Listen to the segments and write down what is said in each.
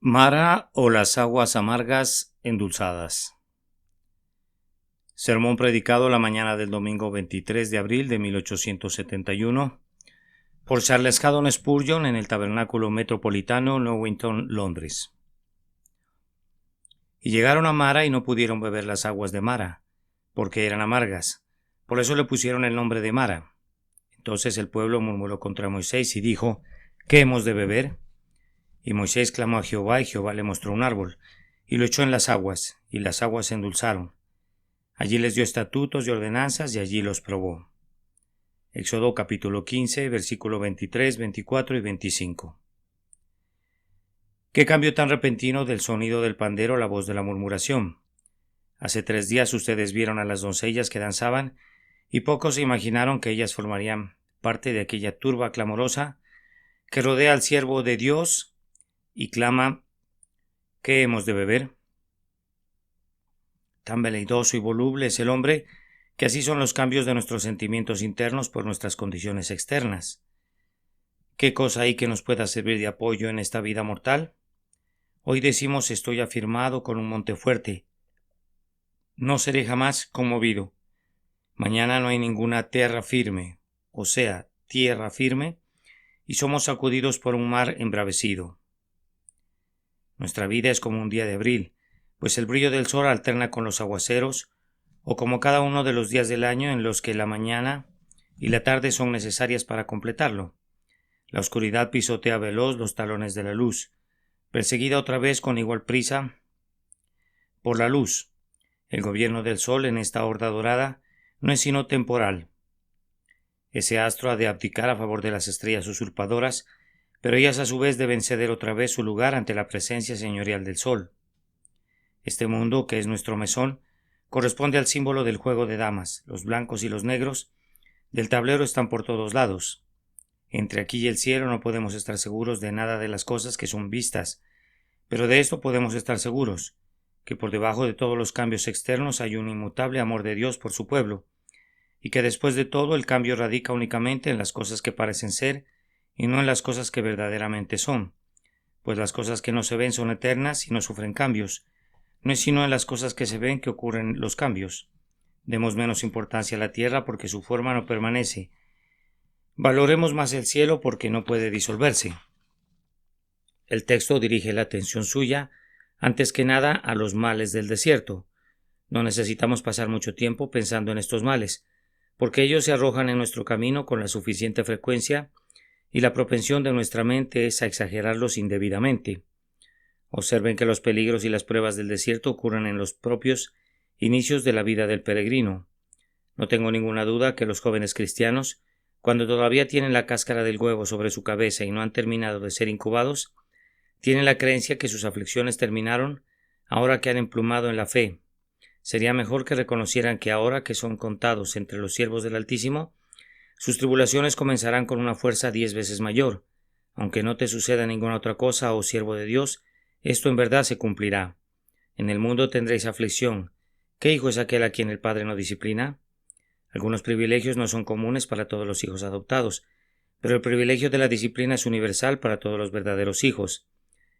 Mara o las aguas amargas endulzadas. Sermón predicado la mañana del domingo 23 de abril de 1871 por Charles Haddon Spurgeon en el Tabernáculo Metropolitano, Newington, Londres. Y llegaron a Mara y no pudieron beber las aguas de Mara, porque eran amargas. Por eso le pusieron el nombre de Mara. Entonces el pueblo murmuró contra Moisés y dijo: ¿Qué hemos de beber? Y Moisés clamó a Jehová, y Jehová le mostró un árbol, y lo echó en las aguas, y las aguas se endulzaron. Allí les dio estatutos y ordenanzas, y allí los probó. Éxodo capítulo 15, versículo 23, 24 y 25. Qué cambio tan repentino del sonido del pandero a la voz de la murmuración. Hace 3 días ustedes vieron a las doncellas que danzaban, y pocos se imaginaron que ellas formarían parte de aquella turba clamorosa que rodea al siervo de Dios y clama: ¿qué hemos de beber? Tan veleidoso y voluble es el hombre que así son los cambios de nuestros sentimientos internos por nuestras condiciones externas. ¿Qué cosa hay que nos pueda servir de apoyo en esta vida mortal? Hoy decimos: estoy afirmado con un monte fuerte, no seré jamás conmovido. Mañana no hay ninguna tierra firme, o sea, tierra firme, y somos sacudidos por un mar embravecido. Nuestra vida es como un día de abril, pues el brillo del sol alterna con los aguaceros, o como cada uno de los días del año en los que la mañana y la tarde son necesarias para completarlo. La oscuridad pisotea veloz los talones de la luz, perseguida otra vez con igual prisa por la luz. El gobierno del sol en esta horda dorada no es sino temporal. Ese astro ha de abdicar a favor de las estrellas usurpadoras, pero ellas a su vez deben ceder otra vez su lugar ante la presencia señorial del sol. Este mundo, que es nuestro mesón, corresponde al símbolo del juego de damas. Los blancos y los negros del tablero están por todos lados. Entre aquí y el cielo no podemos estar seguros de nada de las cosas que son vistas, pero de esto podemos estar seguros, que por debajo de todos los cambios externos hay un inmutable amor de Dios por su pueblo, y que después de todo el cambio radica únicamente en las cosas que parecen ser y no en las cosas que verdaderamente son, pues las cosas que no se ven son eternas y no sufren cambios. No es sino en las cosas que se ven que ocurren los cambios. Demos menos importancia a la tierra porque su forma no permanece. Valoremos más el cielo porque no puede disolverse. El texto dirige la atención suya, antes que nada, a los males del desierto. No necesitamos pasar mucho tiempo pensando en estos males, porque ellos se arrojan en nuestro camino con la suficiente frecuencia y la propensión de nuestra mente es a exagerarlos indebidamente. Observen que los peligros y las pruebas del desierto ocurren en los propios inicios de la vida del peregrino. No tengo ninguna duda que los jóvenes cristianos, cuando todavía tienen la cáscara del huevo sobre su cabeza y no han terminado de ser incubados, tienen la creencia que sus aflicciones terminaron ahora que han emplumado en la fe. Sería mejor que reconocieran que ahora que son contados entre los siervos del Altísimo, sus tribulaciones comenzarán con una fuerza 10 veces mayor. Aunque no te suceda ninguna otra cosa, oh siervo de Dios, esto en verdad se cumplirá. En el mundo tendréis aflicción. ¿Qué hijo es aquel a quien el Padre no disciplina? Algunos privilegios no son comunes para todos los hijos adoptados, pero el privilegio de la disciplina es universal para todos los verdaderos hijos.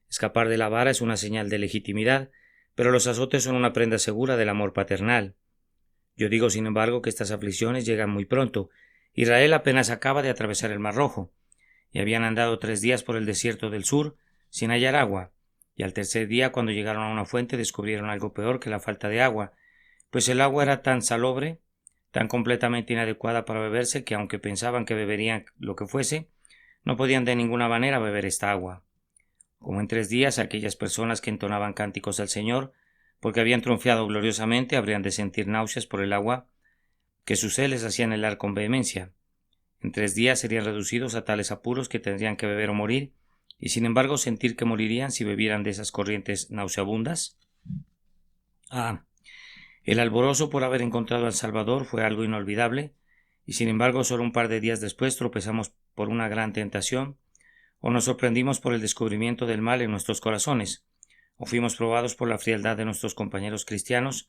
Escapar de la vara es una señal de legitimidad, pero los azotes son una prenda segura del amor paternal. Yo digo, sin embargo, que estas aflicciones llegan muy pronto. Israel apenas acaba de atravesar el Mar Rojo, y habían andado 3 días por el desierto del sur sin hallar agua, y al tercer día, cuando llegaron a una fuente, descubrieron algo peor que la falta de agua, pues el agua era tan salobre, tan completamente inadecuada para beberse, que aunque pensaban que beberían lo que fuese, no podían de ninguna manera beber esta agua. Como en 3 días aquellas personas que entonaban cánticos al Señor, porque habían triunfado gloriosamente, habrían de sentir náuseas por el agua que sus sed les hacían helar con vehemencia. En 3 días serían reducidos a tales apuros que tendrían que beber o morir, y sin embargo sentir que morirían si bebieran de esas corrientes nauseabundas. El alborozo por haber encontrado al Salvador fue algo inolvidable, y sin embargo solo un par de días después tropezamos por una gran tentación, o nos sorprendimos por el descubrimiento del mal en nuestros corazones, o fuimos probados por la frialdad de nuestros compañeros cristianos,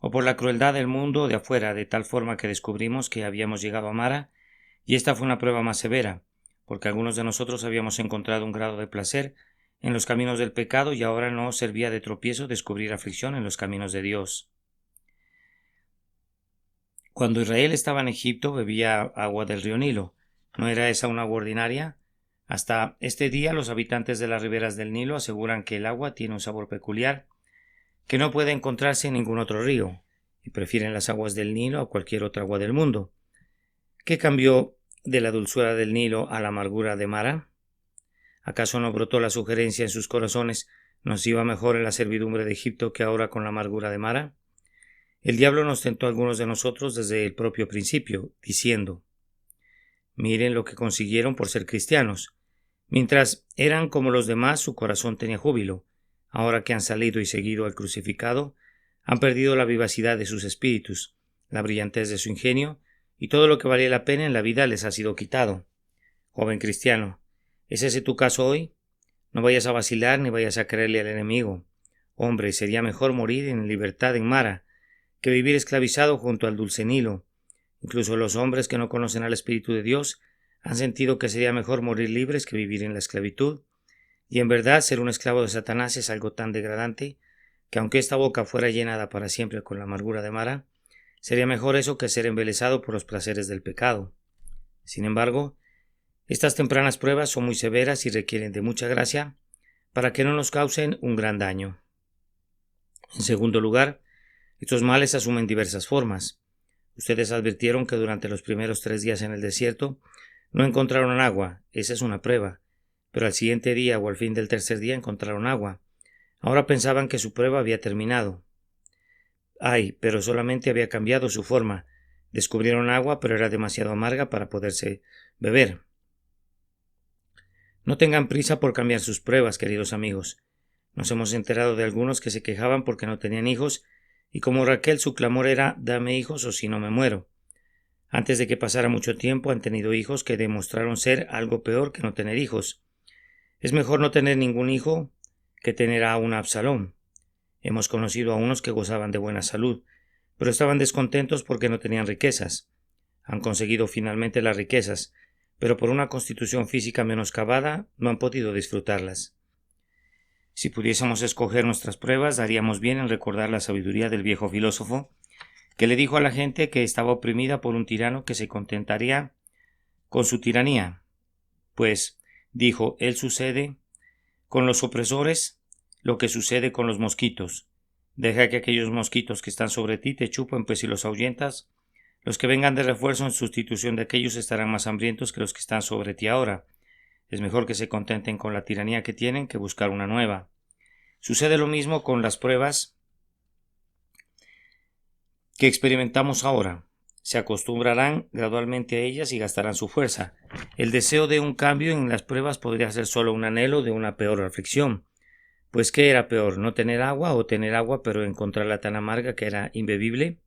o por la crueldad del mundo de afuera, de tal forma que descubrimos que habíamos llegado a Mara, y esta fue una prueba más severa, porque algunos de nosotros habíamos encontrado un grado de placer en los caminos del pecado y ahora no servía de tropiezo descubrir aflicción en los caminos de Dios. Cuando Israel estaba en Egipto bebía agua del río Nilo. ¿No era esa una agua ordinaria? Hasta este día los habitantes de las riberas del Nilo aseguran que el agua tiene un sabor peculiar que no puede encontrarse en ningún otro río, y prefieren las aguas del Nilo a cualquier otra agua del mundo. ¿Qué cambió de la dulzura del Nilo a la amargura de Mara? ¿Acaso no brotó la sugerencia en sus corazones: nos iba mejor en la servidumbre de Egipto que ahora con la amargura de Mara? El diablo nos tentó a algunos de nosotros desde el propio principio, diciendo: miren lo que consiguieron por ser cristianos. Mientras eran como los demás, su corazón tenía júbilo. Ahora que han salido y seguido al crucificado, han perdido la vivacidad de sus espíritus, la brillantez de su ingenio, y todo lo que valía la pena en la vida les ha sido quitado. Joven cristiano, ¿es ese tu caso hoy? No vayas a vacilar ni vayas a creerle al enemigo. Hombre, sería mejor morir en libertad en Mara que vivir esclavizado junto al dulce Nilo. Incluso los hombres que no conocen al Espíritu de Dios han sentido que sería mejor morir libres que vivir en la esclavitud. Y en verdad ser un esclavo de Satanás es algo tan degradante que aunque esta boca fuera llenada para siempre con la amargura de Mara, sería mejor eso que ser embelesado por los placeres del pecado. Sin embargo, estas tempranas pruebas son muy severas y requieren de mucha gracia para que no nos causen un gran daño. En segundo lugar, estos males asumen diversas formas. Ustedes advirtieron que durante los primeros 3 días en el desierto no encontraron agua. Esa es una prueba. Pero al siguiente día o al fin del tercer día encontraron agua. Ahora pensaban que su prueba había terminado. Ay, pero solamente había cambiado su forma. Descubrieron agua, pero era demasiado amarga para poderse beber. No tengan prisa por cambiar sus pruebas, queridos amigos. Nos hemos enterado de algunos que se quejaban porque no tenían hijos, y como Raquel su clamor era: dame hijos o si no me muero. Antes de que pasara mucho tiempo han tenido hijos que demostraron ser algo peor que no tener hijos. Es mejor no tener ningún hijo que tener a un Absalón. Hemos conocido a unos que gozaban de buena salud, pero estaban descontentos porque no tenían riquezas. Han conseguido finalmente las riquezas, pero por una constitución física menoscabada no han podido disfrutarlas. Si pudiésemos escoger nuestras pruebas, haríamos bien en recordar la sabiduría del viejo filósofo, que le dijo a la gente que estaba oprimida por un tirano que se contentaría con su tiranía. Pues, dijo, él sucede con los opresores lo que sucede con los mosquitos. Deja que aquellos mosquitos que están sobre ti te chupen, pues si los ahuyentas, los que vengan de refuerzo en sustitución de aquellos estarán más hambrientos que los que están sobre ti ahora. Es mejor que se contenten con la tiranía que tienen que buscar una nueva. Sucede lo mismo con las pruebas que experimentamos ahora. Se acostumbrarán gradualmente a ellas y gastarán su fuerza. El deseo de un cambio en las pruebas podría ser solo un anhelo de una peor aflicción. Pues ¿qué era peor, no tener agua o tener agua pero encontrarla tan amarga que era imbebible?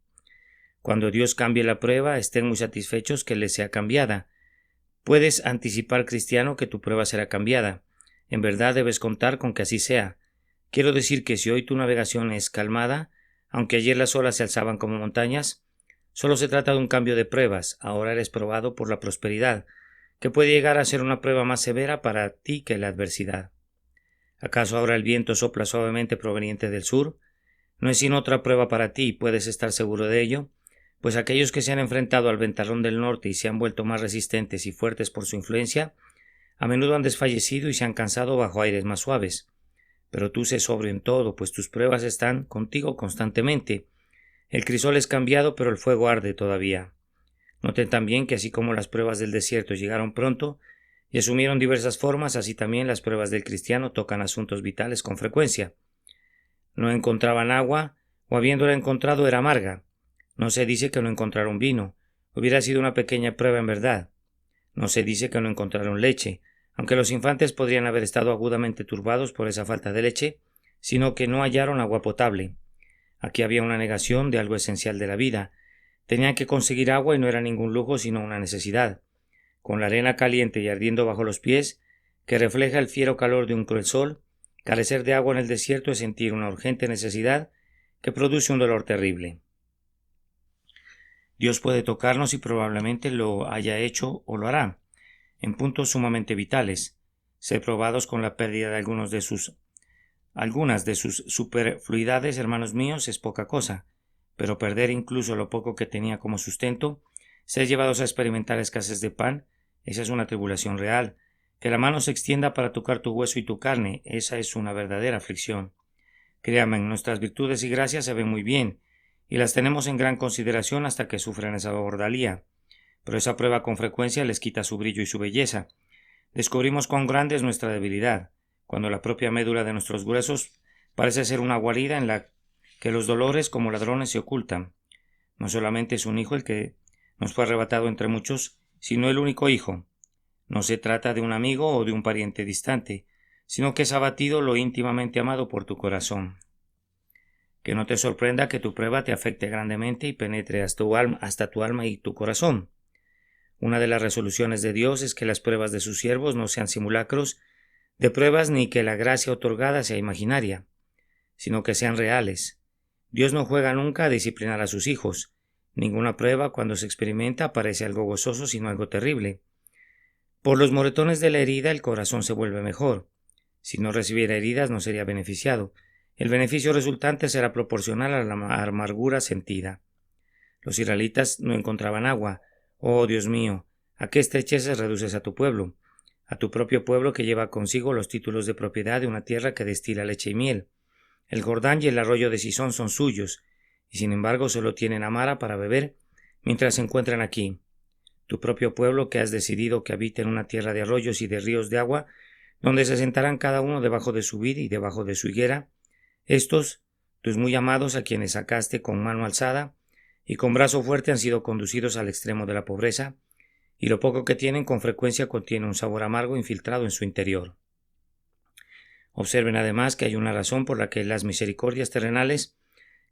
Cuando Dios cambie la prueba, estén muy satisfechos que les sea cambiada. Puedes anticipar, cristiano, que tu prueba será cambiada. En verdad debes contar con que así sea. Quiero decir que si hoy tu navegación es calmada, aunque ayer las olas se alzaban como montañas, solo se trata de un cambio de pruebas. Ahora eres probado por la prosperidad, que puede llegar a ser una prueba más severa para ti que la adversidad. ¿Acaso ahora el viento sopla suavemente proveniente del sur? No es sino otra prueba para ti, puedes estar seguro de ello, pues aquellos que se han enfrentado al ventarrón del norte y se han vuelto más resistentes y fuertes por su influencia, a menudo han desfallecido y se han cansado bajo aires más suaves. Pero tú sé sobrio en todo, pues tus pruebas están contigo constantemente. El crisol es cambiado, pero el fuego arde todavía. Noten también que así como las pruebas del desierto llegaron pronto y asumieron diversas formas, así también las pruebas del cristiano tocan asuntos vitales con frecuencia. No encontraban agua, o habiéndola encontrado era amarga. No se dice que no encontraron vino. Hubiera sido una pequeña prueba en verdad. No se dice que no encontraron leche, aunque los infantes podrían haber estado agudamente turbados por esa falta de leche, sino que no hallaron agua potable. Aquí había una negación de algo esencial de la vida. Tenían que conseguir agua y no era ningún lujo sino una necesidad. Con la arena caliente y ardiendo bajo los pies, que refleja el fiero calor de un cruel sol, carecer de agua en el desierto es sentir una urgente necesidad que produce un dolor terrible. Dios puede tocarnos y probablemente lo haya hecho o lo hará, en puntos sumamente vitales. Ser probados con la pérdida de algunas de sus superfluidades, hermanos míos, es poca cosa, pero perder incluso lo poco que tenía como sustento, ser llevados a experimentar escasez de pan, esa es una tribulación real. Que la mano se extienda para tocar tu hueso y tu carne, esa es una verdadera aflicción. Créanme, nuestras virtudes y gracias se ven muy bien, y las tenemos en gran consideración hasta que sufren esa bordalía. Pero esa prueba con frecuencia les quita su brillo y su belleza. Descubrimos cuán grande es nuestra debilidad, cuando la propia médula de nuestros huesos parece ser una guarida en la que los dolores como ladrones se ocultan. No solamente es un hijo el que nos fue arrebatado entre muchos, sino el único hijo. No se trata de un amigo o de un pariente distante, sino que es abatido lo íntimamente amado por tu corazón. Que no te sorprenda que tu prueba te afecte grandemente y penetre hasta tu alma y tu corazón. Una de las resoluciones de Dios es que las pruebas de sus siervos no sean simulacros de pruebas ni que la gracia otorgada sea imaginaria, sino que sean reales. Dios no juega nunca a disciplinar a sus hijos. Ninguna prueba, cuando se experimenta, parece algo gozoso, sino algo terrible. Por los moretones de la herida el corazón se vuelve mejor. Si no recibiera heridas no sería beneficiado. El beneficio resultante será proporcional a la amargura sentida. Los israelitas no encontraban agua. Oh, Dios mío, ¿a qué estrecheces reduces a tu pueblo? A tu propio pueblo que lleva consigo los títulos de propiedad de una tierra que destila leche y miel. El Jordán y el arroyo de Sisón son suyos, y sin embargo solo tienen a Mara para beber mientras se encuentran aquí. Tu propio pueblo que has decidido que habite en una tierra de arroyos y de ríos de agua, donde se sentarán cada uno debajo de su vid y debajo de su higuera. Estos, tus muy amados a quienes sacaste con mano alzada y con brazo fuerte, han sido conducidos al extremo de la pobreza, y lo poco que tienen con frecuencia contiene un sabor amargo infiltrado en su interior. Observen además que hay una razón por la que las misericordias terrenales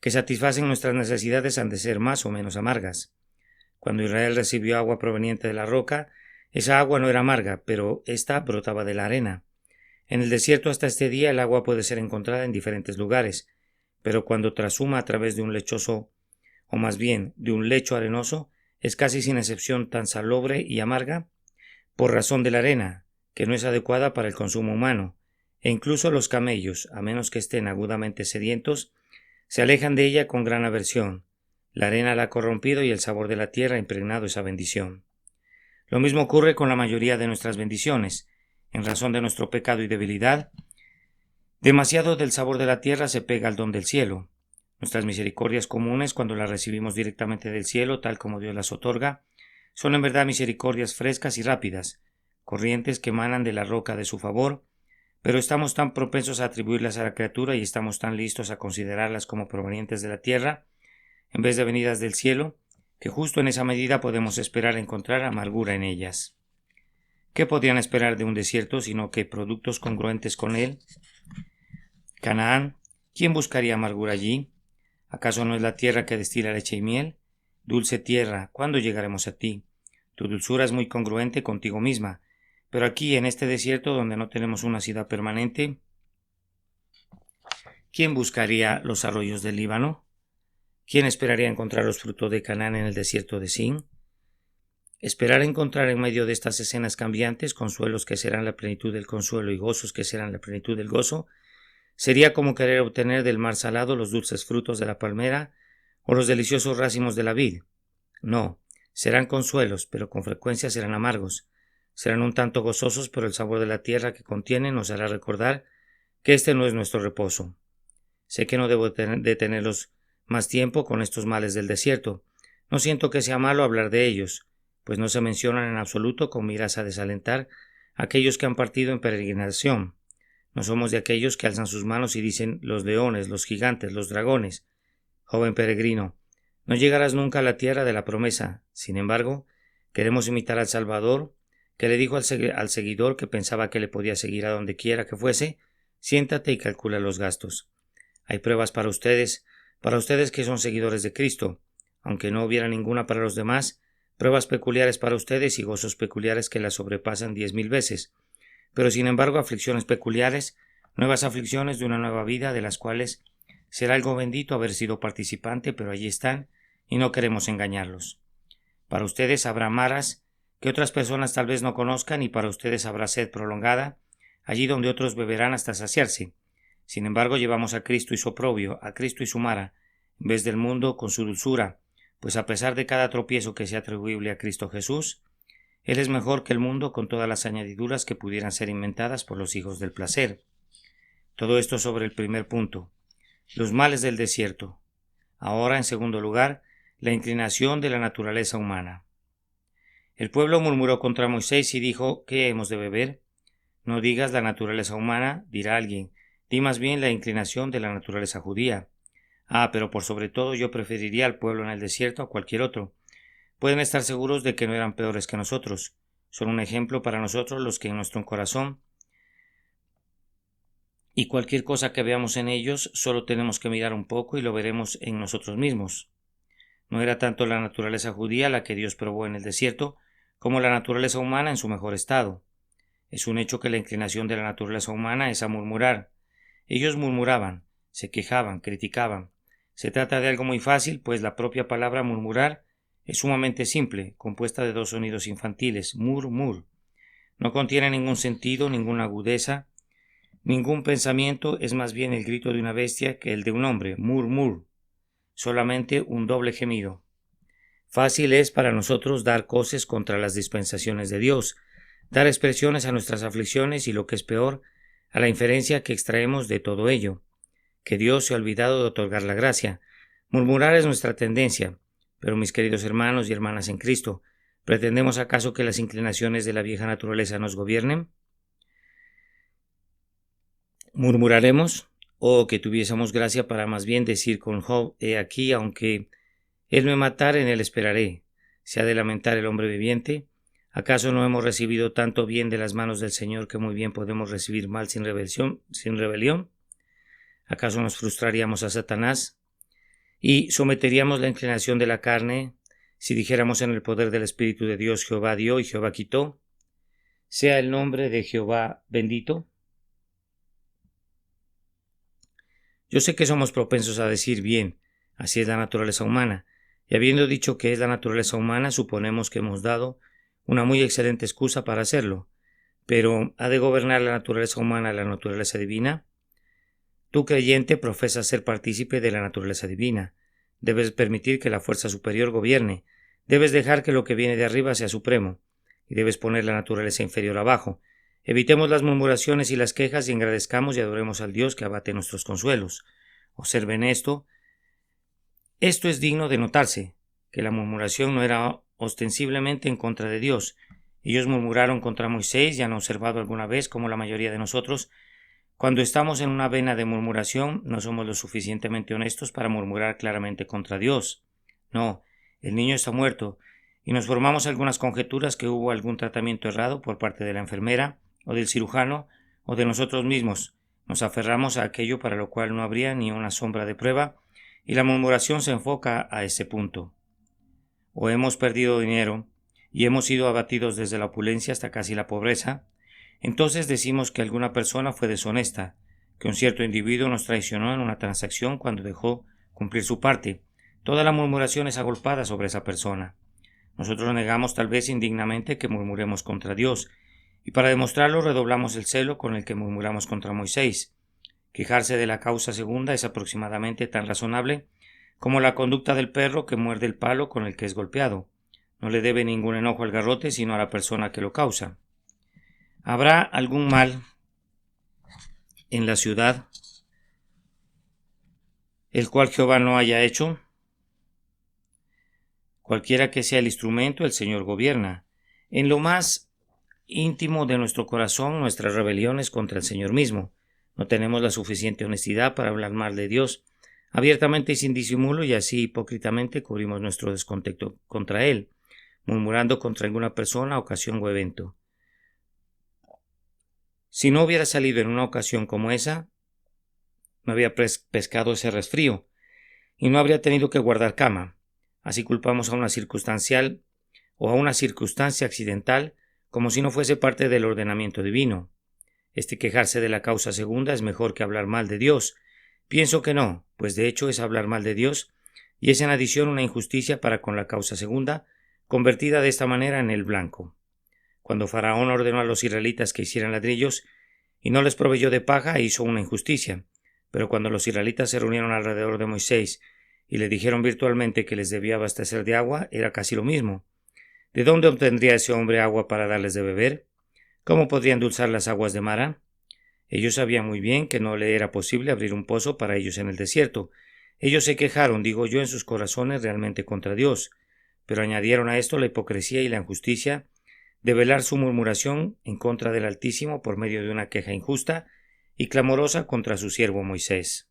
que satisfacen nuestras necesidades han de ser más o menos amargas. Cuando Israel recibió agua proveniente de la roca, esa agua no era amarga, pero ésta brotaba de la arena. En el desierto hasta este día el agua puede ser encontrada en diferentes lugares, pero cuando trashuma a través de un lechoso, o más bien de un lecho arenoso, es casi sin excepción tan salobre y amarga, por razón de la arena, que no es adecuada para el consumo humano, e incluso los camellos, a menos que estén agudamente sedientos, se alejan de ella con gran aversión. La arena la ha corrompido y el sabor de la tierra ha impregnado esa bendición. Lo mismo ocurre con la mayoría de nuestras bendiciones. En razón de nuestro pecado y debilidad, demasiado del sabor de la tierra se pega al don del cielo. Nuestras misericordias comunes, cuando las recibimos directamente del cielo, tal como Dios las otorga, son en verdad misericordias frescas y rápidas, corrientes que emanan de la roca de su favor, pero estamos tan propensos a atribuirlas a la criatura y estamos tan listos a considerarlas como provenientes de la tierra, en vez de venidas del cielo, que justo en esa medida podemos esperar encontrar amargura en ellas. ¿Qué podrían esperar de un desierto sino que productos congruentes con él? Canaán, ¿quién buscaría amargura allí? ¿Acaso no es la tierra que destila leche y miel? Dulce tierra, ¿cuándo llegaremos a ti? Tu dulzura es muy congruente contigo misma, pero aquí, en este desierto donde no tenemos una ciudad permanente, ¿quién buscaría los arroyos del Líbano? ¿Quién esperaría encontrar los frutos de Canaán en el desierto de Sin? Esperar encontrar en medio de estas escenas cambiantes consuelos que serán la plenitud del consuelo y gozos que serán la plenitud del gozo, sería como querer obtener del mar salado los dulces frutos de la palmera o los deliciosos racimos de la vid. No, serán consuelos, pero con frecuencia serán amargos. Serán un tanto gozosos, pero el sabor de la tierra que contienen nos hará recordar que este no es nuestro reposo. Sé que no debo detenerlos más tiempo con estos males del desierto. No siento que sea malo hablar de ellos, pues no se mencionan en absoluto con miras a desalentar a aquellos que han partido en peregrinación. No somos de aquellos que alzan sus manos y dicen los leones, los gigantes, los dragones. Joven peregrino, no llegarás nunca a la tierra de la promesa. Sin embargo, queremos imitar al Salvador, que le dijo al seguidor que pensaba que le podía seguir a donde quiera que fuese: siéntate y calcula los gastos. Hay pruebas para ustedes que son seguidores de Cristo, aunque no hubiera ninguna para los demás, pruebas peculiares para ustedes y gozos peculiares que las sobrepasan 10,000 veces. Pero sin embargo aflicciones peculiares, nuevas aflicciones de una nueva vida, de las cuales será algo bendito haber sido participante, pero allí están, y no queremos engañarlos. Para ustedes habrá maras que otras personas tal vez no conozcan, y para ustedes habrá sed prolongada, allí donde otros beberán hasta saciarse. Sin embargo, llevamos a Cristo y su oprobio, a Cristo y su mara, en vez del mundo con su dulzura, pues a pesar de cada tropiezo que sea atribuible a Cristo Jesús, Él es mejor que el mundo con todas las añadiduras que pudieran ser inventadas por los hijos del placer. Todo esto sobre el primer punto, los males del desierto. Ahora, en segundo lugar, la inclinación de la naturaleza humana. El pueblo murmuró contra Moisés y dijo: ¿Qué hemos de beber? No digas la naturaleza humana, dirá alguien, di más bien la inclinación de la naturaleza judía. Pero por sobre todo yo preferiría al pueblo en el desierto a cualquier otro. Pueden estar seguros de que no eran peores que nosotros. Son un ejemplo para nosotros los que en nuestro corazón y cualquier cosa que veamos en ellos, solo tenemos que mirar un poco y lo veremos en nosotros mismos. No era tanto la naturaleza judía la que Dios probó en el desierto, como la naturaleza humana en su mejor estado. Es un hecho que la inclinación de la naturaleza humana es a murmurar. Ellos murmuraban, se quejaban, criticaban. Se trata de algo muy fácil, pues la propia palabra murmurar es sumamente simple, compuesta de dos sonidos infantiles, mur, mur. No contiene ningún sentido, ninguna agudeza, ningún pensamiento, es más bien el grito de una bestia que el de un hombre, mur, mur. Solamente un doble gemido. Fácil es para nosotros dar coces contra las dispensaciones de Dios, dar expresiones a nuestras aflicciones y, lo que es peor, a la inferencia que extraemos de todo ello, que Dios se ha olvidado de otorgar la gracia. Murmurar es nuestra tendencia, pero mis queridos hermanos y hermanas en Cristo, ¿pretendemos acaso que las inclinaciones de la vieja naturaleza nos gobiernen? ¿Murmuraremos? ¿O que tuviésemos gracia para más bien decir con Job: he aquí, aunque él me matare, en él esperaré? ¿Se ha de lamentar el hombre viviente? ¿Acaso no hemos recibido tanto bien de las manos del Señor que muy bien podemos recibir mal sin rebelión? ¿Acaso nos frustraríamos a Satanás y someteríamos la inclinación de la carne si dijéramos en el poder del Espíritu de Dios: Jehová dio y Jehová quitó? Sea el nombre de Jehová bendito. Yo sé que somos propensos a decir: bien, así es la naturaleza humana, y habiendo dicho que es la naturaleza humana, suponemos que hemos dado una muy excelente excusa para hacerlo. Pero ¿ha de gobernar la naturaleza humana la naturaleza divina? Tú, creyente, profesas ser partícipe de la naturaleza divina. Debes permitir que la fuerza superior gobierne. Debes dejar que lo que viene de arriba sea supremo. Y debes poner la naturaleza inferior abajo. Evitemos las murmuraciones y las quejas y agradezcamos y adoremos al Dios que abate nuestros consuelos. Observen esto. Esto es digno de notarse, que la murmuración no era ostensiblemente en contra de Dios. Ellos murmuraron contra Moisés y han observado alguna vez como la mayoría de nosotros, cuando estamos en una vena de murmuración, no somos lo suficientemente honestos para murmurar claramente contra Dios. No, el niño está muerto, y nos formamos algunas conjeturas que hubo algún tratamiento errado por parte de la enfermera, o del cirujano, o de nosotros mismos. Nos aferramos a aquello para lo cual no habría ni una sombra de prueba, y la murmuración se enfoca a ese punto. O hemos perdido dinero, y hemos sido abatidos desde la opulencia hasta casi la pobreza. Entonces decimos que alguna persona fue deshonesta, que un cierto individuo nos traicionó en una transacción cuando dejó cumplir su parte. Toda la murmuración es agolpada sobre esa persona. Nosotros negamos tal vez indignamente que murmuremos contra Dios, y para demostrarlo redoblamos el celo con el que murmuramos contra Moisés. Quejarse de la causa segunda es aproximadamente tan razonable como la conducta del perro que muerde el palo con el que es golpeado. No le debe ningún enojo al garrote, sino a la persona que lo causa. ¿Habrá algún mal en la ciudad el cual Jehová no haya hecho? Cualquiera que sea el instrumento, el Señor gobierna. En lo más íntimo de nuestro corazón, nuestras rebeliones contra el Señor mismo. No tenemos la suficiente honestidad para hablar mal de Dios abiertamente y sin disimulo, y así hipócritamente cubrimos nuestro descontento contra Él, murmurando contra alguna persona, ocasión o evento. Si no hubiera salido en una ocasión como esa, no había pescado ese resfrío y no habría tenido que guardar cama. Así culpamos a una circunstancial o a una circunstancia accidental como si no fuese parte del ordenamiento divino. Quejarse de la causa segunda es mejor que hablar mal de Dios. Pienso que no, pues de hecho es hablar mal de Dios y es en adición una injusticia para con la causa segunda, convertida de esta manera en el blanco. Cuando Faraón ordenó a los israelitas que hicieran ladrillos y no les proveyó de paja e hizo una injusticia. Pero cuando los israelitas se reunieron alrededor de Moisés y le dijeron virtualmente que les debía abastecer de agua, era casi lo mismo. ¿De dónde obtendría ese hombre agua para darles de beber? ¿Cómo podría endulzar las aguas de Mara? Ellos sabían muy bien que no le era posible abrir un pozo para ellos en el desierto. Ellos se quejaron, digo yo, en sus corazones realmente contra Dios, pero añadieron a esto la hipocresía y la injusticia de velar su murmuración en contra del Altísimo por medio de una queja injusta y clamorosa contra su siervo Moisés.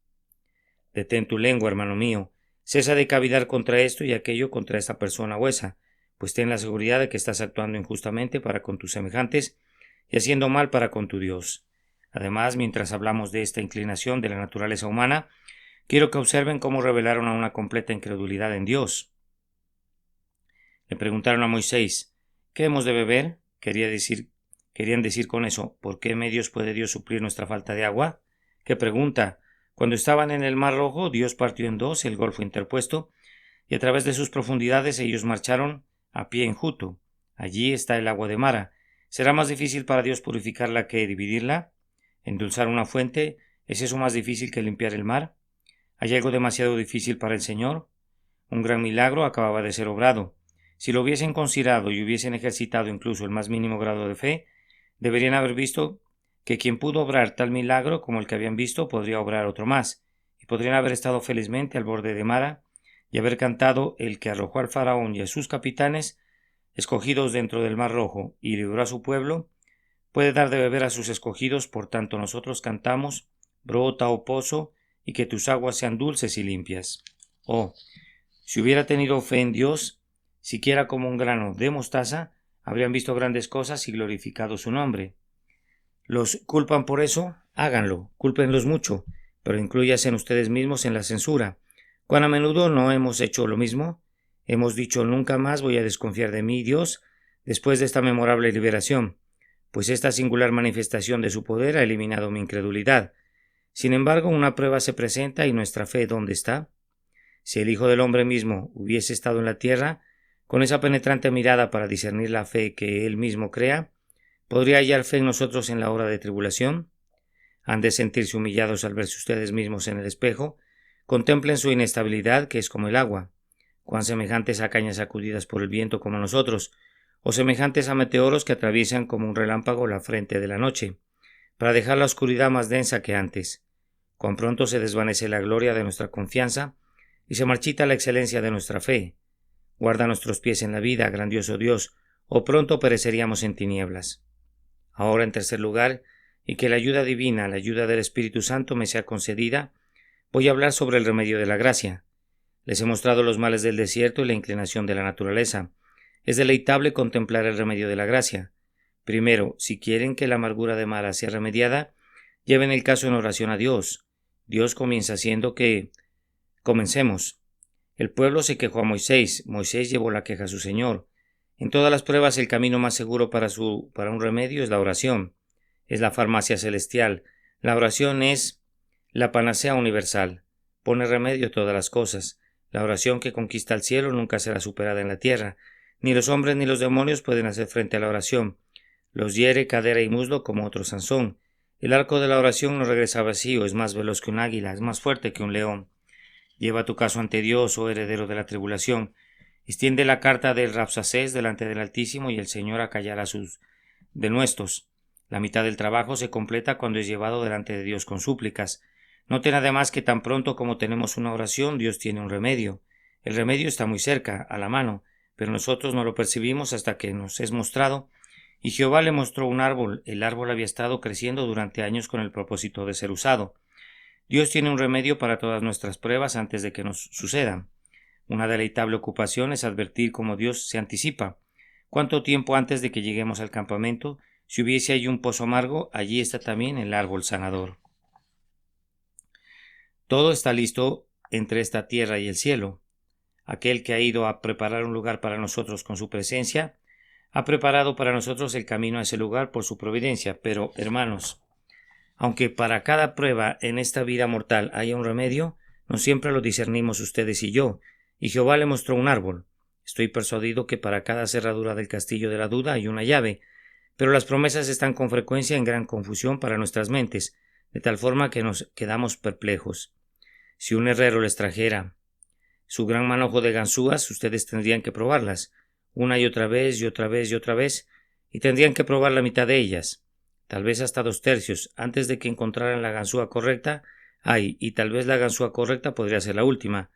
Detén tu lengua, hermano mío, cesa de cavilar contra esto y aquello contra esta persona o esa, pues ten la seguridad de que estás actuando injustamente para con tus semejantes y haciendo mal para con tu Dios. Además, mientras hablamos de esta inclinación de la naturaleza humana, quiero que observen cómo revelaron a una completa incredulidad en Dios. Le preguntaron a Moisés, ¿qué hemos de beber? Querían decir con eso, ¿por qué medios puede Dios suplir nuestra falta de agua? ¿Qué pregunta? Cuando estaban en el Mar Rojo, Dios partió en dos el golfo interpuesto, y a través de sus profundidades ellos marcharon a pie enjuto. Allí está el agua de Mara. ¿Será más difícil para Dios purificarla que dividirla? ¿Endulzar una fuente? ¿Es eso más difícil que limpiar el mar? ¿Hay algo demasiado difícil para el Señor? Un gran milagro acababa de ser obrado. Si lo hubiesen considerado y hubiesen ejercitado incluso el más mínimo grado de fe, deberían haber visto que quien pudo obrar tal milagro como el que habían visto podría obrar otro más, y podrían haber estado felizmente al borde de Mara y haber cantado el que arrojó al faraón y a sus capitanes, escogidos dentro del Mar Rojo, y libró a su pueblo, puede dar de beber a sus escogidos, por tanto nosotros cantamos, brota, oh pozo, y que tus aguas sean dulces y limpias. Oh, si hubiera tenido fe en Dios, siquiera como un grano de mostaza, habrían visto grandes cosas y glorificado su nombre. ¿Los culpan por eso? Háganlo, cúlpenlos mucho, pero inclúyanse ustedes mismos en la censura. ¿Cuán a menudo no hemos hecho lo mismo? Hemos dicho nunca más voy a desconfiar de mí, Dios, después de esta memorable liberación, pues esta singular manifestación de su poder ha eliminado mi incredulidad. Sin embargo, una prueba se presenta y nuestra fe, ¿dónde está? Si el Hijo del Hombre mismo hubiese estado en la tierra, con esa penetrante mirada para discernir la fe que él mismo crea, ¿podría hallar fe en nosotros en la hora de tribulación? Han de sentirse humillados al verse ustedes mismos en el espejo. Contemplen su inestabilidad, que es como el agua. Cuán semejantes a cañas sacudidas por el viento como nosotros, o semejantes a meteoros que atraviesan como un relámpago la frente de la noche, para dejar la oscuridad más densa que antes. Cuán pronto se desvanece la gloria de nuestra confianza y se marchita la excelencia de nuestra fe. Guarda nuestros pies en la vida, grandioso Dios, o pronto pereceríamos en tinieblas. Ahora, en tercer lugar, y que la ayuda divina, la ayuda del Espíritu Santo me sea concedida, voy a hablar sobre el remedio de la gracia. Les he mostrado los males del desierto y la inclinación de la naturaleza. Es deleitable contemplar el remedio de la gracia. Primero, si quieren que la amargura de Mara sea remediada, lleven el caso en oración a Dios. Dios comienza haciendo que comencemos. El pueblo se quejó a Moisés. Moisés llevó la queja a su Señor. En todas las pruebas el camino más seguro para un remedio es la oración. Es la farmacia celestial. La oración es la panacea universal. Pone remedio a todas las cosas. La oración que conquista el cielo nunca será superada en la tierra. Ni los hombres ni los demonios pueden hacer frente a la oración. Los hiere cadera y muslo como otro Sansón. El arco de la oración no regresa vacío, es más veloz que un águila, es más fuerte que un león. Lleva tu caso ante Dios, oh heredero de la tribulación. Extiende la carta del Rabsacés delante del Altísimo y el Señor acallará sus denuestos. La mitad del trabajo se completa cuando es llevado delante de Dios con súplicas. Noten además que tan pronto como tenemos una oración, Dios tiene un remedio. El remedio está muy cerca, a la mano, pero nosotros no lo percibimos hasta que nos es mostrado. Y Jehová le mostró un árbol. El árbol había estado creciendo durante años con el propósito de ser usado. Dios tiene un remedio para todas nuestras pruebas antes de que nos sucedan. Una deleitable ocupación es advertir cómo Dios se anticipa. ¿Cuánto tiempo antes de que lleguemos al campamento? Si hubiese allí un pozo amargo, allí está también el árbol sanador. Todo está listo entre esta tierra y el cielo. Aquel que ha ido a preparar un lugar para nosotros con su presencia, ha preparado para nosotros el camino a ese lugar por su providencia. Pero, hermanos, aunque para cada prueba en esta vida mortal haya un remedio, no siempre lo discernimos ustedes y yo, y Jehová le mostró un árbol. Estoy persuadido que para cada cerradura del castillo de la duda hay una llave, Pero las promesas están con frecuencia en gran confusión para nuestras mentes, de tal forma que nos quedamos perplejos. Si un herrero les trajera su gran manojo de ganzúas, ustedes tendrían que probarlas, una y otra vez y otra vez y otra vez, y tendrían que probar la mitad de ellas, tal vez hasta 2/3, antes de que encontraran la ganzúa correcta. Y tal vez la ganzúa correcta podría ser la última.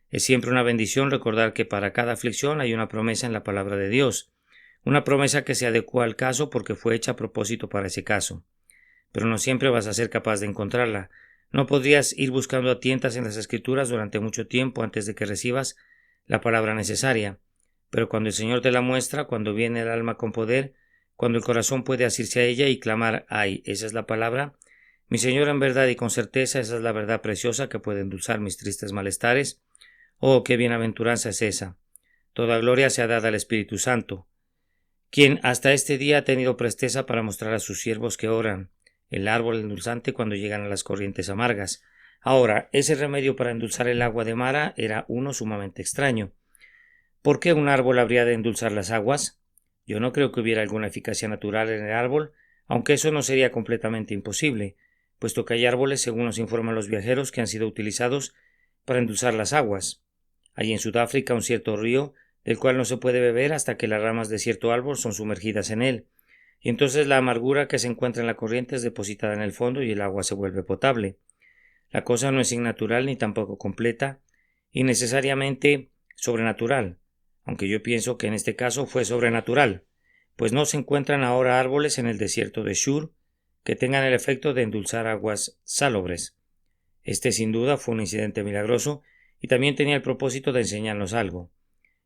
Es siempre una bendición recordar que para cada aflicción hay una promesa en la palabra de Dios, una promesa que se adecua al caso porque fue hecha a propósito para ese caso. Pero no siempre vas a ser capaz de encontrarla. No podrías ir buscando a tientas en las Escrituras durante mucho tiempo antes de que recibas la palabra necesaria. Pero cuando el Señor te la muestra, cuando viene el alma con poder, cuando el corazón puede asirse a ella y clamar, ¡ay! Esa es la palabra. Mi Señor, en verdad y con certeza, esa es la verdad preciosa que puede endulzar mis tristes malestares. Oh, qué bienaventuranza es esa. Toda gloria sea dada al Espíritu Santo, quien hasta este día ha tenido presteza para mostrar a sus siervos que oran el árbol endulzante cuando llegan a las corrientes amargas. Ahora, ese remedio para endulzar el agua de Mara era uno sumamente extraño. ¿Por qué un árbol habría de endulzar las aguas? Yo no creo que hubiera alguna eficacia natural en el árbol, aunque eso no sería completamente imposible, puesto que hay árboles, según nos informan los viajeros, que han sido utilizados para endulzar las aguas. Hay en Sudáfrica un cierto río del cual no se puede beber hasta que las ramas de cierto árbol son sumergidas en él, y entonces la amargura que se encuentra en la corriente es depositada en el fondo y el agua se vuelve potable. La cosa no es innatural ni tampoco completa y necesariamente sobrenatural, aunque yo pienso que en este caso fue sobrenatural, pues no se encuentran ahora árboles en el desierto de Shur que tengan el efecto de endulzar aguas salobres. Este sin duda fue un incidente milagroso y también tenía el propósito de enseñarnos algo.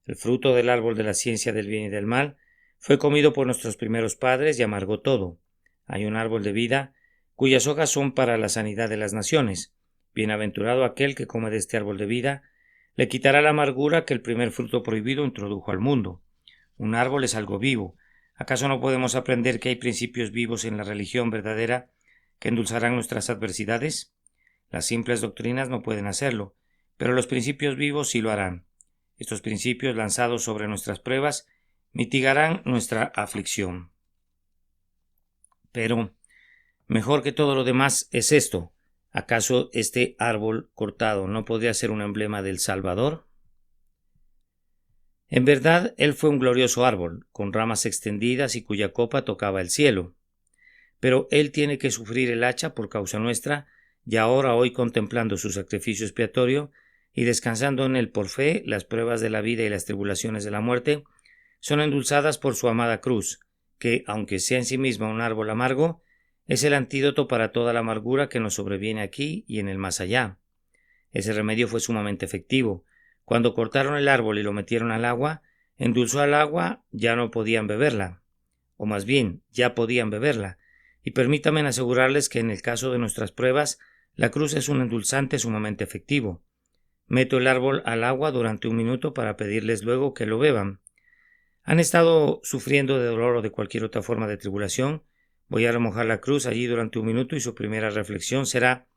El fruto del árbol de la ciencia del bien y del mal fue comido por nuestros primeros padres y amargó todo. Hay un árbol de vida cuyas hojas son para la sanidad de las naciones. Bienaventurado aquel que come de este árbol de vida, le quitará la amargura que el primer fruto prohibido introdujo al mundo. Un árbol es algo vivo. ¿Acaso no podemos aprender que hay principios vivos en la religión verdadera que endulzarán nuestras adversidades? Las simples doctrinas no pueden hacerlo, pero los principios vivos sí lo harán. Estos principios lanzados sobre nuestras pruebas mitigarán nuestra aflicción. Pero mejor que todo lo demás es esto. ¿Acaso este árbol cortado no podría ser un emblema del Salvador? En verdad, él fue un glorioso árbol, con ramas extendidas y cuya copa tocaba el cielo. Pero él tiene que sufrir el hacha por causa nuestra, y ahora hoy contemplando su sacrificio expiatorio, y descansando en él por fe, las pruebas de la vida y las tribulaciones de la muerte son endulzadas por su amada cruz, que, aunque sea en sí misma un árbol amargo, es el antídoto para toda la amargura que nos sobreviene aquí y en el más allá. Ese remedio fue sumamente efectivo. Cuando cortaron el árbol y lo metieron al agua, endulzó al agua, ya no podían beberla, o más bien, ya podían beberla, y permítanme asegurarles que en el caso de nuestras pruebas, la cruz es un endulzante sumamente efectivo. Meto el árbol al agua durante 1 minuto para pedirles luego que lo beban. ¿Han estado sufriendo de dolor o de cualquier otra forma de tribulación? Voy a remojar la cruz allí durante 1 minuto y su primera reflexión será: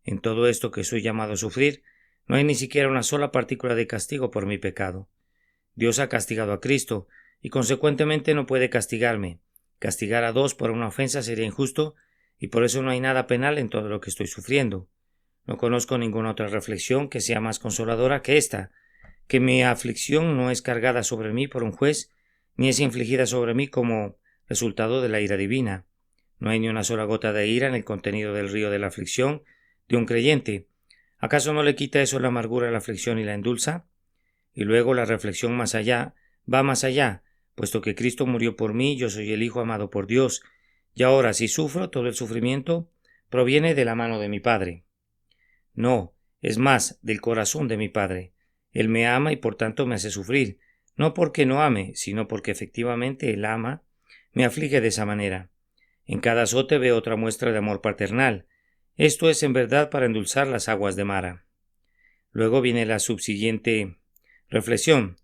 en todo esto que soy llamado a sufrir, no hay ni siquiera una sola partícula de castigo por mi pecado. Dios ha castigado a Cristo y consecuentemente no puede castigarme. Castigar a 2 por una ofensa sería injusto y por eso no hay nada penal en todo lo que estoy sufriendo. No conozco ninguna otra reflexión que sea más consoladora que esta, que mi aflicción no es cargada sobre mí por un juez, ni es infligida sobre mí como resultado de la ira divina. No hay ni una sola gota de ira en el contenido del río de la aflicción de un creyente. ¿Acaso no le quita eso la amargura a la aflicción y la endulza? Y luego la reflexión más allá, va más allá, puesto que Cristo murió por mí, yo soy el Hijo amado por Dios, y ahora si sufro, todo el sufrimiento proviene de la mano de mi Padre. No, es más, del corazón de mi Padre. Él me ama y por tanto me hace sufrir, no porque no ame, sino porque efectivamente Él ama, me aflige de esa manera. En cada azote veo otra muestra de amor paternal. Esto es en verdad para endulzar las aguas de Mara. Luego viene la subsiguiente reflexión,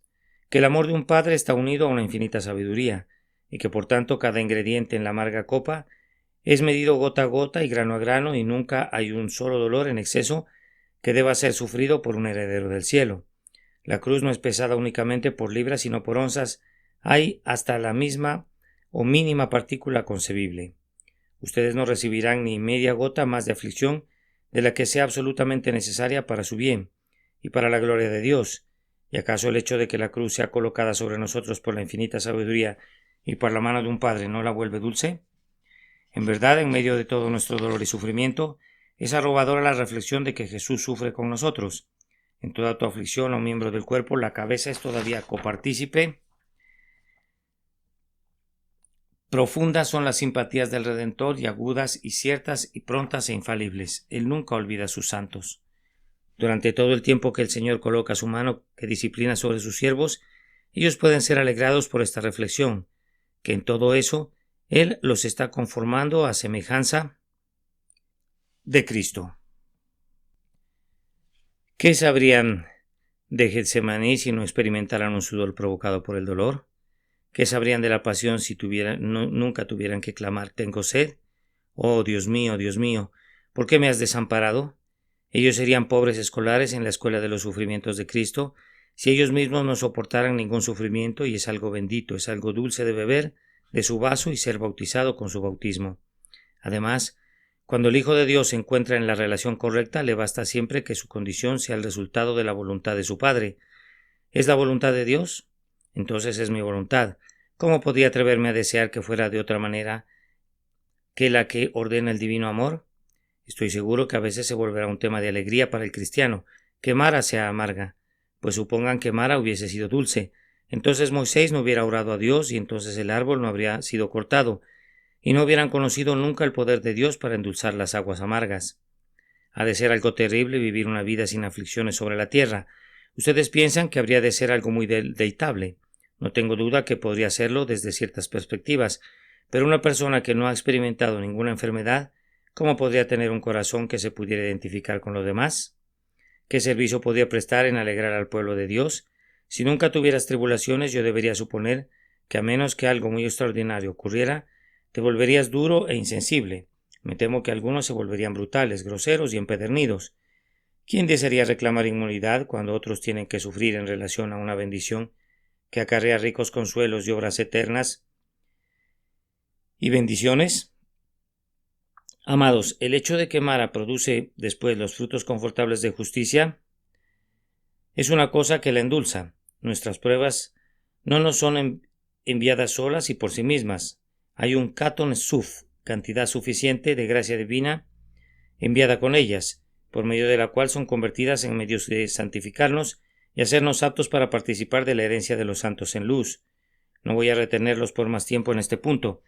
que el amor de un padre está unido a una infinita sabiduría, y que por tanto cada ingrediente en la amarga copa es medido gota a gota y grano a grano, y nunca hay un solo dolor en exceso que deba ser sufrido por un heredero del cielo. La cruz no es pesada únicamente por libras, sino por onzas. Hay hasta la misma o mínima partícula concebible. Ustedes no recibirán ni media gota más de aflicción de la que sea absolutamente necesaria para su bien y para la gloria de Dios. ¿Y acaso el hecho de que la cruz sea colocada sobre nosotros por la infinita sabiduría y por la mano de un Padre no la vuelve dulce? En verdad, en medio de todo nuestro dolor y sufrimiento, es arrobadora la reflexión de que Jesús sufre con nosotros. En toda tu aflicción o miembro del cuerpo, la cabeza es todavía copartícipe. Profundas son las simpatías del Redentor y agudas y ciertas y prontas e infalibles. Él nunca olvida a sus santos. Durante todo el tiempo que el Señor coloca su mano que disciplina sobre sus siervos, ellos pueden ser alegrados por esta reflexión, que en todo eso Él los está conformando a semejanza de Cristo. ¿Qué sabrían de Getsemaní si no experimentaran un sudor provocado por el dolor? ¿Qué sabrían de la pasión si nunca tuvieran que clamar «tengo sed»? «Oh, Dios mío, ¿por qué me has desamparado?» Ellos serían pobres escolares en la escuela de los sufrimientos de Cristo si ellos mismos no soportaran ningún sufrimiento, y es algo bendito, es algo dulce de beber de su vaso y ser bautizado con su bautismo. Además, cuando el Hijo de Dios se encuentra en la relación correcta, le basta siempre que su condición sea el resultado de la voluntad de su Padre. ¿Es la voluntad de Dios? Entonces es mi voluntad. ¿Cómo podría atreverme a desear que fuera de otra manera que la que ordena el divino amor? Estoy seguro que a veces se volverá un tema de alegría para el cristiano que Mara sea amarga, pues supongan que Mara hubiese sido dulce. Entonces Moisés no hubiera orado a Dios, y entonces el árbol no habría sido cortado, y no hubieran conocido nunca el poder de Dios para endulzar las aguas amargas. Ha de ser algo terrible vivir una vida sin aflicciones sobre la tierra. Ustedes piensan que habría de ser algo muy deleitable. No tengo duda que podría serlo desde ciertas perspectivas, pero una persona que no ha experimentado ninguna enfermedad, ¿cómo podría tener un corazón que se pudiera identificar con los demás? ¿Qué servicio podría prestar en alegrar al pueblo de Dios? Si nunca tuvieras tribulaciones, yo debería suponer que a menos que algo muy extraordinario ocurriera, te volverías duro e insensible. Me temo que algunos se volverían brutales, groseros y empedernidos. ¿Quién desearía reclamar inmunidad cuando otros tienen que sufrir en relación a una bendición que acarrea ricos consuelos y obras eternas y bendiciones? Amados, el hecho de que Mara produce después los frutos confortables de justicia es una cosa que la endulza. Nuestras pruebas no nos son enviadas solas y por sí mismas. Hay un katon suf, cantidad suficiente de gracia divina enviada con ellas, por medio de la cual son convertidas en medios de santificarnos y hacernos aptos para participar de la herencia de los santos en luz. No voy a retenerlos por más tiempo en este punto,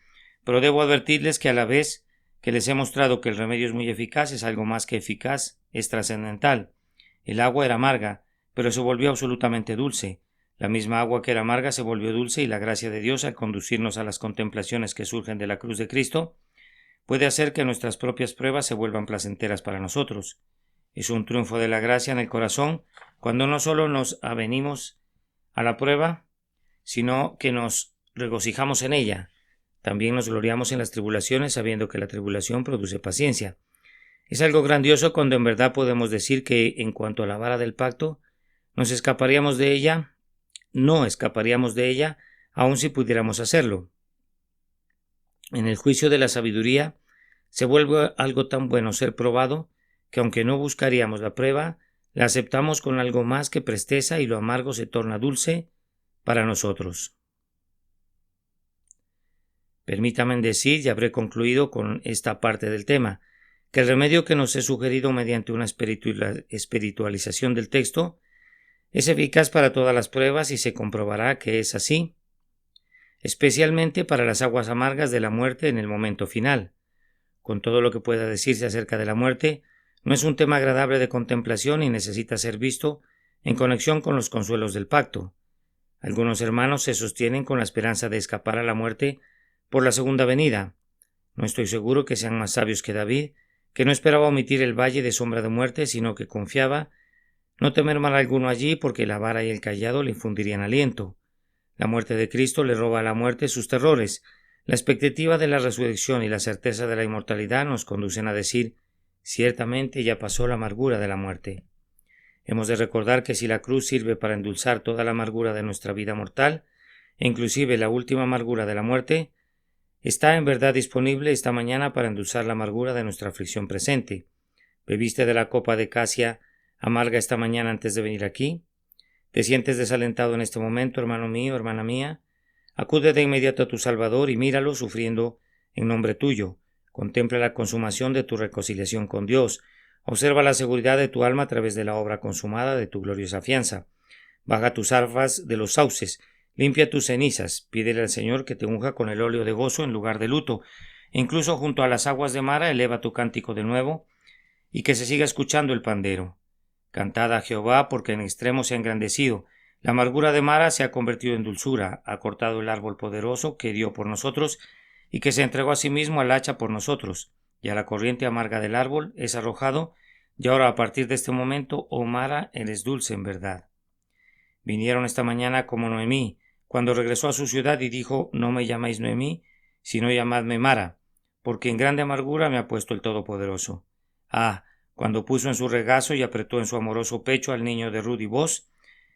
pero debo advertirles que a la vez que les he mostrado que el remedio es muy eficaz, es algo más que eficaz, es trascendental. El agua era amarga, pero se volvió absolutamente dulce. La misma agua que era amarga se volvió dulce, y la gracia de Dios, al conducirnos a las contemplaciones que surgen de la cruz de Cristo, puede hacer que nuestras propias pruebas se vuelvan placenteras para nosotros. Es un triunfo de la gracia en el corazón cuando no solo nos avenimos a la prueba, sino que nos regocijamos en ella. También nos gloriamos en las tribulaciones, sabiendo que la tribulación produce paciencia. Es algo grandioso cuando en verdad podemos decir que, en cuanto a la vara del pacto, no escaparíamos de ella, aun si pudiéramos hacerlo. En el juicio de la sabiduría se vuelve algo tan bueno ser probado que, aunque no buscaríamos la prueba, la aceptamos con algo más que presteza, y lo amargo se torna dulce para nosotros. Permítanme decir, y habré concluido con esta parte del tema, que el remedio que nos he sugerido mediante una espiritualización del texto es eficaz para todas las pruebas, y se comprobará que es así, especialmente para las aguas amargas de la muerte en el momento final. Con todo lo que pueda decirse acerca de la muerte, no es un tema agradable de contemplación y necesita ser visto en conexión con los consuelos del pacto. Algunos hermanos se sostienen con la esperanza de escapar a la muerte por la segunda venida. No estoy seguro que sean más sabios que David, que no esperaba omitir el valle de sombra de muerte, sino que confiaba no temer mal alguno allí, porque la vara y el cayado le infundirían aliento. La muerte de Cristo le roba a la muerte sus terrores. La expectativa de la resurrección y la certeza de la inmortalidad nos conducen a decir: ciertamente ya pasó la amargura de la muerte. Hemos de recordar que si la cruz sirve para endulzar toda la amargura de nuestra vida mortal, e inclusive la última amargura de la muerte, está en verdad disponible esta mañana para endulzar la amargura de nuestra aflicción presente. ¿Bebiste de la copa de casia amarga esta mañana antes de venir aquí? ¿Te sientes desalentado en este momento, hermano mío, hermana mía? Acude de inmediato a tu Salvador y míralo sufriendo en nombre tuyo. Contempla la consumación de tu reconciliación con Dios. Observa la seguridad de tu alma a través de la obra consumada de tu gloriosa fianza. Baja tus arfas de los sauces, limpia tus cenizas, pídele al Señor que te unja con el óleo de gozo en lugar de luto. Incluso junto a las aguas de Mara eleva tu cántico de nuevo y que se siga escuchando el pandero. Cantad a Jehová porque en extremo se ha engrandecido. La amargura de Mara se ha convertido en dulzura, ha cortado el árbol poderoso que dio por nosotros y que se entregó a sí mismo al hacha por nosotros, y a la corriente amarga del árbol es arrojado, y ahora a partir de este momento, oh Mara, eres dulce en verdad. Vinieron esta mañana como Noemí, cuando regresó a su ciudad y dijo, no me llamáis Noemí, sino llamadme Mara, porque en grande amargura me ha puesto el Todopoderoso. Ah, cuando puso en su regazo y apretó en su amoroso pecho al niño de Ruth y voz,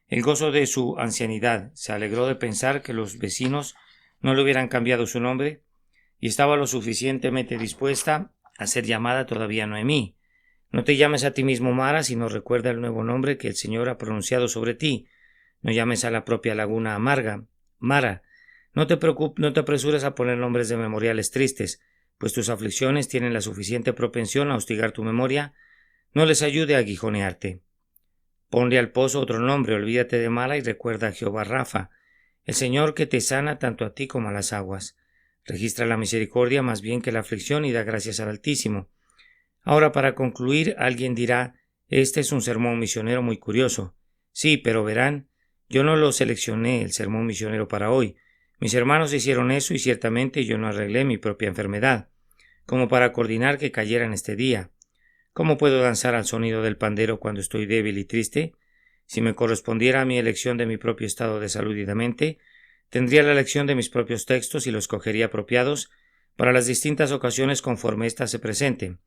el gozo de su ancianidad, se alegró de pensar que los vecinos no le hubieran cambiado su nombre, y estaba lo suficientemente dispuesta a ser llamada todavía Noemí. No te llames a ti mismo Mara, sino recuerda el nuevo nombre que el Señor ha pronunciado sobre ti. No llames a la propia laguna amarga Mara. No te apresures a poner nombres de memoriales tristes, pues tus aflicciones tienen la suficiente propensión a hostigar tu memoria. No les ayude a aguijonearte. Ponle al pozo otro nombre, olvídate de Mara y recuerda a Jehová Rafa, el Señor que te sana tanto a ti como a las aguas. Registra la misericordia más bien que la aflicción y da gracias al Altísimo. Ahora, para concluir, alguien dirá, este es un sermón misionero muy curioso. Sí, pero verán, yo no lo seleccioné el sermón misionero para hoy. Mis hermanos hicieron eso y ciertamente yo no arreglé mi propia enfermedad, como para coordinar que cayera en este día. ¿Cómo puedo danzar al sonido del pandero cuando estoy débil y triste? Si me correspondiera a mi elección de mi propio estado de salud y de mente, tendría la elección de mis propios textos y los cogería apropiados para las distintas ocasiones conforme éstas se presenten.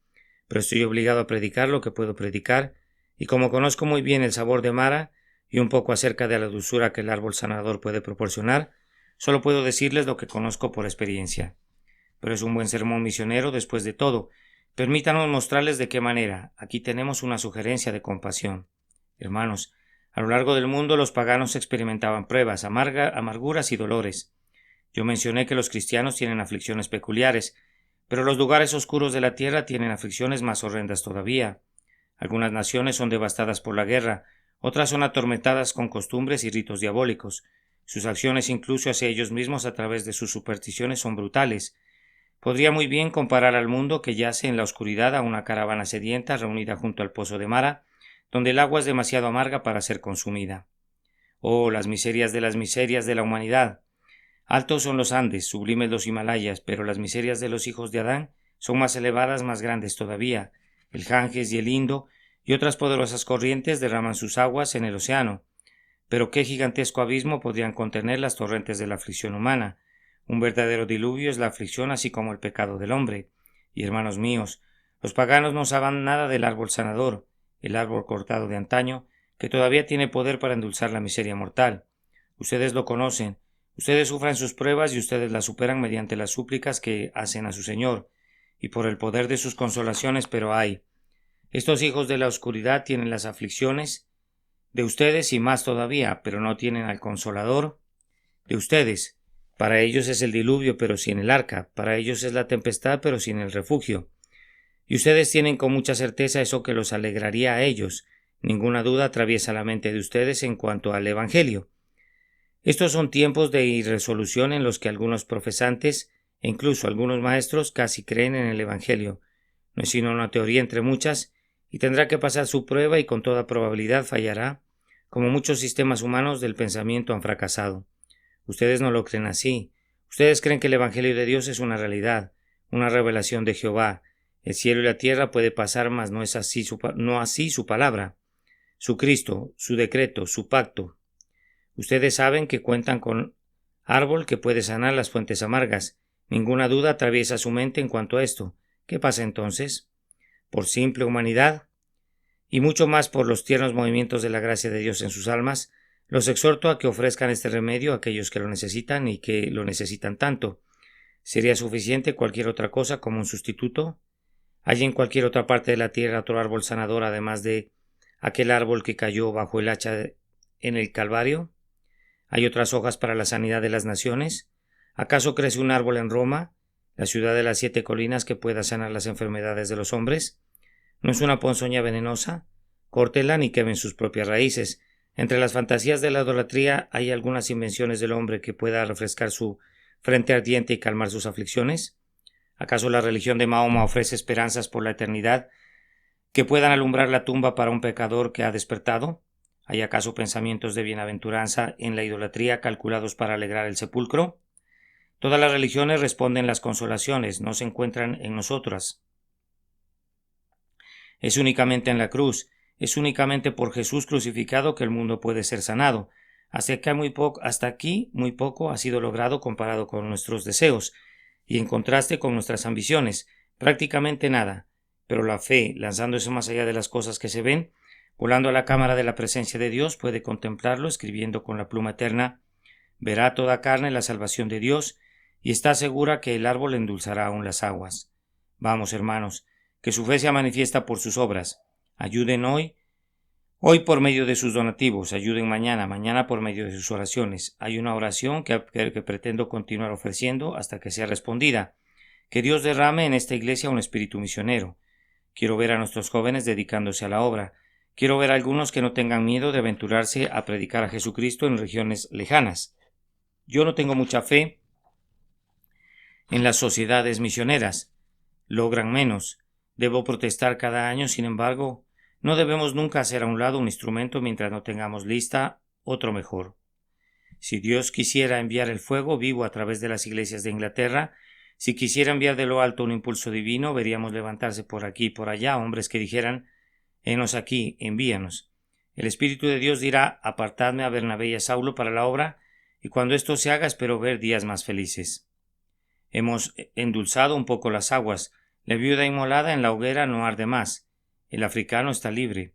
Pero estoy obligado a predicar lo que puedo predicar, y como conozco muy bien el sabor de Mara y un poco acerca de la dulzura que el árbol sanador puede proporcionar, solo puedo decirles lo que conozco por experiencia. Pero es un buen sermón misionero después de todo. Permítanos mostrarles de qué manera. Aquí tenemos una sugerencia de compasión. Hermanos, a lo largo del mundo los paganos experimentaban pruebas, amarguras y dolores. Yo mencioné que los cristianos tienen aflicciones peculiares, pero los lugares oscuros de la tierra tienen aflicciones más horrendas todavía. Algunas naciones son devastadas por la guerra, otras son atormentadas con costumbres y ritos diabólicos. Sus acciones incluso hacia ellos mismos a través de sus supersticiones son brutales. Podría muy bien comparar al mundo que yace en la oscuridad a una caravana sedienta reunida junto al pozo de Mara, donde el agua es demasiado amarga para ser consumida. Oh, las miserias de la humanidad. Altos son los Andes, sublimes los Himalayas, pero las miserias de los hijos de Adán son más elevadas, más grandes todavía. El Ganges y el Indo y otras poderosas corrientes derraman sus aguas en el océano. Pero qué gigantesco abismo podrían contener las torrentes de la aflicción humana. Un verdadero diluvio es la aflicción así como el pecado del hombre. Y hermanos míos, los paganos no saben nada del árbol sanador, el árbol cortado de antaño, que todavía tiene poder para endulzar la miseria mortal. Ustedes lo conocen, ustedes sufren sus pruebas y ustedes las superan mediante las súplicas que hacen a su Señor, y por el poder de sus consolaciones, pero ay, estos hijos de la oscuridad tienen las aflicciones de ustedes y más todavía, pero no tienen al Consolador de ustedes. Para ellos es el diluvio, pero sin el arca, para ellos es la tempestad, pero sin el refugio. Y ustedes tienen con mucha certeza eso que los alegraría a ellos. Ninguna duda atraviesa la mente de ustedes en cuanto al Evangelio. Estos son tiempos de irresolución en los que algunos profesantes e incluso algunos maestros casi creen en el Evangelio. No es sino una teoría entre muchas, y tendrá que pasar su prueba y con toda probabilidad fallará, como muchos sistemas humanos del pensamiento han fracasado. Ustedes no lo creen así. Ustedes creen que el Evangelio de Dios es una realidad, una revelación de Jehová. El cielo y la tierra puede pasar, mas no es así su palabra, su Cristo, su decreto, su pacto. Ustedes saben que cuentan con árbol que puede sanar las fuentes amargas. Ninguna duda atraviesa su mente en cuanto a esto. ¿Qué pasa entonces? Por simple humanidad, y mucho más por los tiernos movimientos de la gracia de Dios en sus almas, los exhorto a que ofrezcan este remedio a aquellos que lo necesitan y que lo necesitan tanto. ¿Sería suficiente cualquier otra cosa como un sustituto? ¿Hay en cualquier otra parte de la tierra otro árbol sanador además de aquel árbol que cayó bajo el hacha en el Calvario? ¿Hay otras hojas para la sanidad de las naciones? ¿Acaso crece un árbol en Roma, la ciudad de las 7 colinas, que pueda sanar las enfermedades de los hombres? ¿No es una ponzoña venenosa? Córtela y quemen sus propias raíces. Entre las fantasías de la idolatría hay algunas invenciones del hombre que pueda refrescar su frente ardiente y calmar sus aflicciones. ¿Acaso la religión de Mahoma ofrece esperanzas por la eternidad que puedan alumbrar la tumba para un pecador que ha despertado? ¿Hay acaso pensamientos de bienaventuranza en la idolatría calculados para alegrar el sepulcro? Todas las religiones responden las consolaciones, no se encuentran en nosotras. Es únicamente en la cruz, es únicamente por Jesús crucificado que el mundo puede ser sanado. Hasta aquí muy poco ha sido logrado comparado con nuestros deseos, y en contraste con nuestras ambiciones, prácticamente nada. Pero la fe, lanzándose más allá de las cosas que se ven, volando a la cámara de la presencia de Dios, puede contemplarlo, escribiendo con la pluma eterna: verá toda carne la salvación de Dios, y está segura que el árbol endulzará aún las aguas. Vamos, hermanos, que su fe sea manifiesta por sus obras. Ayuden hoy por medio de sus donativos, ayuden mañana por medio de sus oraciones. Hay una oración que pretendo continuar ofreciendo hasta que sea respondida. Que Dios derrame en esta iglesia un espíritu misionero. Quiero ver a nuestros jóvenes dedicándose a la obra. Quiero ver a algunos que no tengan miedo de aventurarse a predicar a Jesucristo en regiones lejanas. Yo no tengo mucha fe en las sociedades misioneras. Logran menos. Debo protestar cada año, sin embargo, no debemos nunca hacer a un lado un instrumento mientras no tengamos lista otro mejor. Si Dios quisiera enviar el fuego vivo a través de las iglesias de Inglaterra, si quisiera enviar de lo alto un impulso divino, veríamos levantarse por aquí y por allá hombres que dijeran: henos aquí, envíanos. El Espíritu de Dios dirá: apartadme a Bernabé y a Saulo para la obra, y cuando esto se haga espero ver días más felices. Hemos endulzado un poco las aguas. La viuda inmolada en la hoguera no arde más. El africano está libre.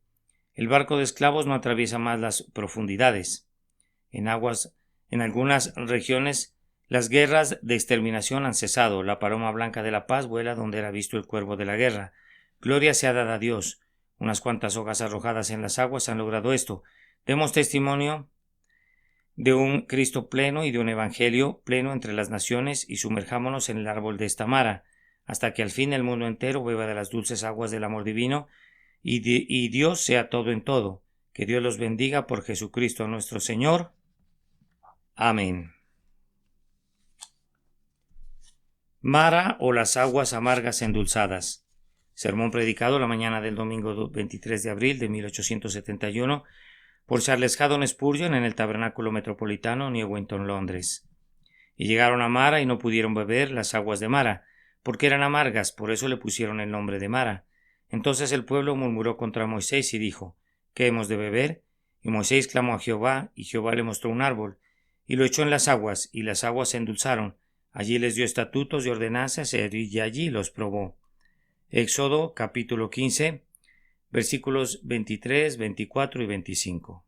El barco de esclavos no atraviesa más las profundidades. En algunas regiones, las guerras de exterminación han cesado. La paloma blanca de la paz vuela donde era visto el cuervo de la guerra. Gloria sea dada a Dios. Unas cuantas hojas arrojadas en las aguas han logrado esto. Demos testimonio de un Cristo pleno y de un Evangelio pleno entre las naciones, y sumerjámonos en el árbol de esta mara, hasta que al fin el mundo entero beba de las dulces aguas del amor divino, y Dios sea todo en todo. Que Dios los bendiga por Jesucristo nuestro Señor. Amén. Mara, o las aguas amargas endulzadas. Sermón predicado la mañana del domingo 23 de abril de 1871 por Charles Haddon Spurgeon en el Tabernáculo Metropolitano, Newington, Londres. Y llegaron a Mara y no pudieron beber las aguas de Mara, porque eran amargas, por eso le pusieron el nombre de Mara. Entonces el pueblo murmuró contra Moisés y dijo: ¿qué hemos de beber? Y Moisés clamó a Jehová, y Jehová le mostró un árbol, y lo echó en las aguas, y las aguas se endulzaron. Allí les dio estatutos y ordenanzas, y allí los probó. Éxodo capítulo 15, versículos 23, 24 y 25.